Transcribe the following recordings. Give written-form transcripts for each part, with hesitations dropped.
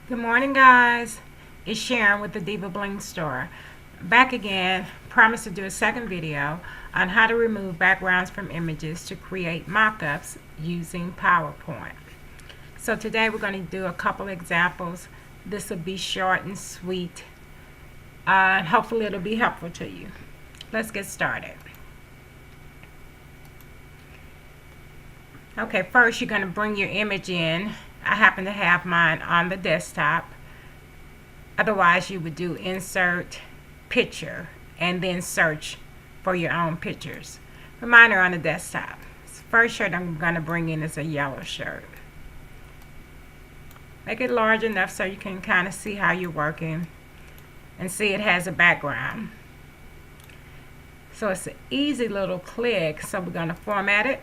Good morning, guys. It's Sharon with the Diva Bling Store. Back again, promise to do a second video on how to remove backgrounds from images to create mock-ups using PowerPoint. So today we're going to do a couple examples. This will be short and sweet, and hopefully it'll be helpful to you. Let's get started. Okay, first you're going to bring your image in. I happen to have mine on the desktop. Otherwise, you would do insert picture and then search for your own pictures. But mine are on the desktop. First shirt I'm going to bring in is a yellow shirt. Make it large enough so you can kind of see how you're working and see it has a background. So it's an easy little click. So we're going to format it.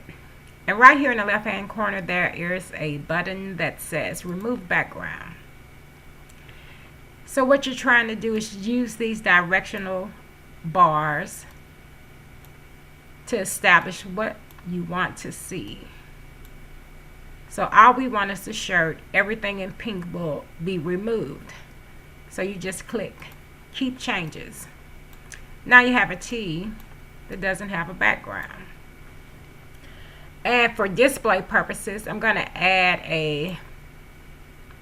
And right here in the left hand corner there is a button that says remove background. So what you're trying to do is use these directional bars to establish what you want to see. So all we want is the shirt. Everything in pink will be removed. So you just click keep changes. Now you have a T that doesn't have a background. And for display purposes, I'm going to add a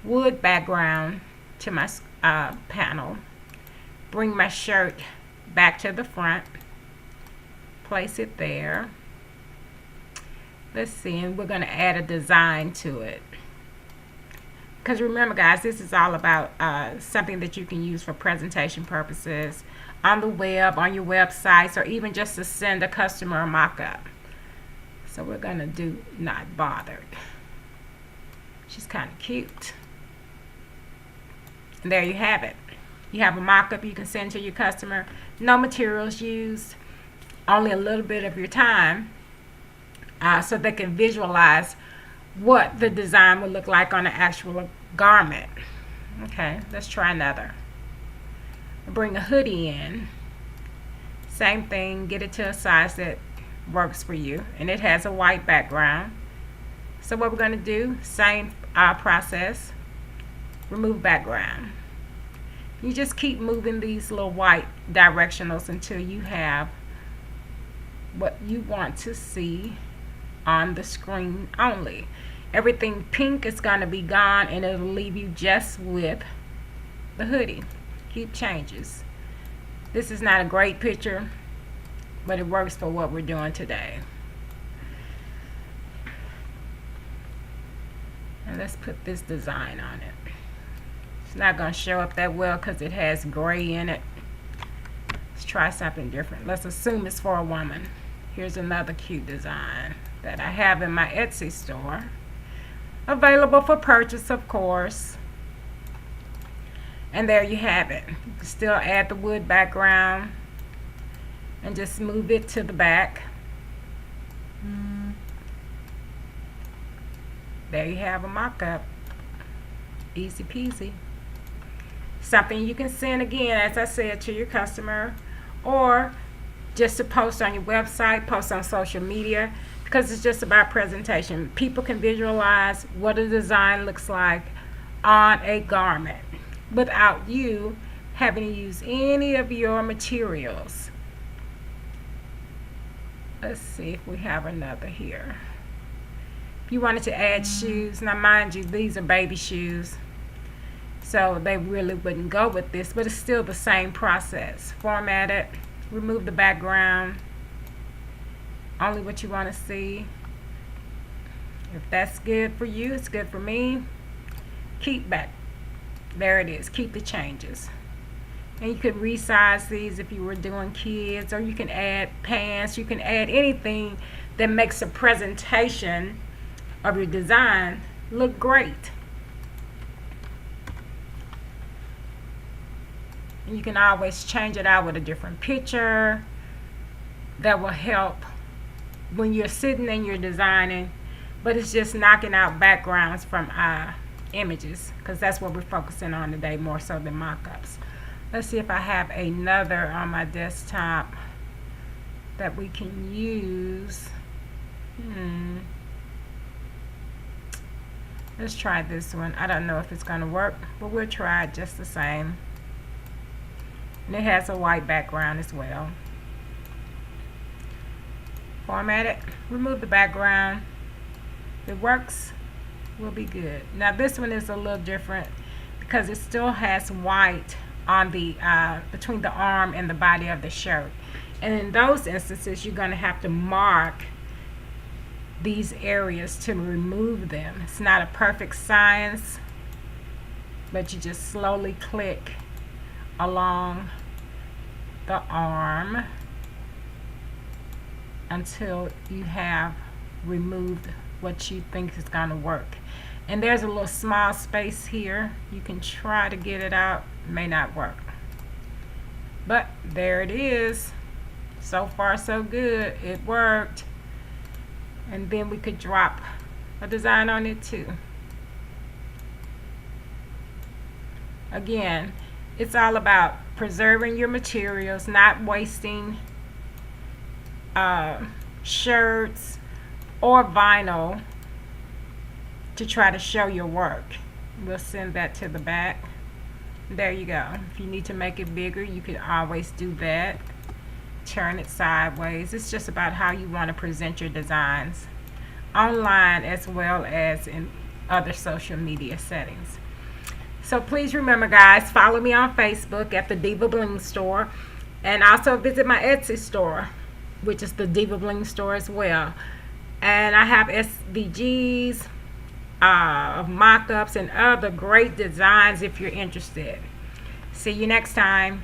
wood background to my panel. Bring my shirt back to the front. Place it there. Let's see, and we're going to add a design to it. Because remember, guys, this is all about something that you can use for presentation purposes on the web, on your websites, or even just to send a customer a mock-up. So we're going to do not bothered. She's kind of cute. And there you have it. You have a mock-up you can send to your customer. No materials used. Only a little bit of your time. So they can visualize what the design would look like on an actual garment. Okay, let's try another. Bring a hoodie in. Same thing. Get it to a size that works for you, and it has a white background. So what we're going to do, same process, remove background. You just keep moving these little white directionals until you have what you want to see on the screen only. Everything pink is going to be gone, and it'll leave you just with the hoodie. Keep changes. This is not a great picture, but it works for what we're doing today. And let's put this design on it. It's not going to show up that well because it has gray in it. Let's try something different. Let's assume it's for a woman. Here's another cute design that I have in my Etsy store. Available for purchase, of course. And there you have it. You can still add the wood background and just move it to the back. There you have a mock-up. Easy peasy. Something you can send again, as I said, to your customer, or just to post on your website, post on social media, because it's just about presentation. People can visualize what a design looks like on a garment without you having to use any of your materials. Let's see if we have another here. If you wanted to add shoes, now mind you, these are baby shoes, so they really wouldn't go with this, but it's still the same process. Format it, remove the background, only what you want to see. If that's good for you, it's good for me. Keep back. There it is. Keep the changes. And you could resize these if you were doing kids, or you can add pants. You can add anything that makes a presentation of your design look great. And you can always change it out with a different picture. That will help when you're sitting and you're designing, but it's just knocking out backgrounds from images, because that's what we're focusing on today more so than mock-ups. Let's see if I have another on my desktop that we can use. Let's try this one. I don't know if it's going to work, but we'll try it just the same. And it has a white background as well. Format it, remove the background. If it works, we'll be good. Now this one is a little different because it still has white on the between the arm and the body of the shirt. And in those instances, you're going to have to mark these areas to remove them. It's not a perfect science, but you just slowly click along the arm until you have removed what you think is going to work. And there's a little small space here. You can try to get it out. It may not work. But there it is. So far so good. It worked. And then we could drop a design on it too. Again, it's all about preserving your materials, not wasting shirts or vinyl to try to show your work. We'll send that to the back. There you go. If you need to make it bigger, you can always do that. Turn it sideways. It's just about how you want to present your designs online as well as in other social media settings. So please remember, guys, follow me on Facebook at the Diva Bling Store, and also visit my Etsy store, which is the Diva Bling Store as well. And I have SVGs, mock-ups, and other great designs if you're interested. See you next time.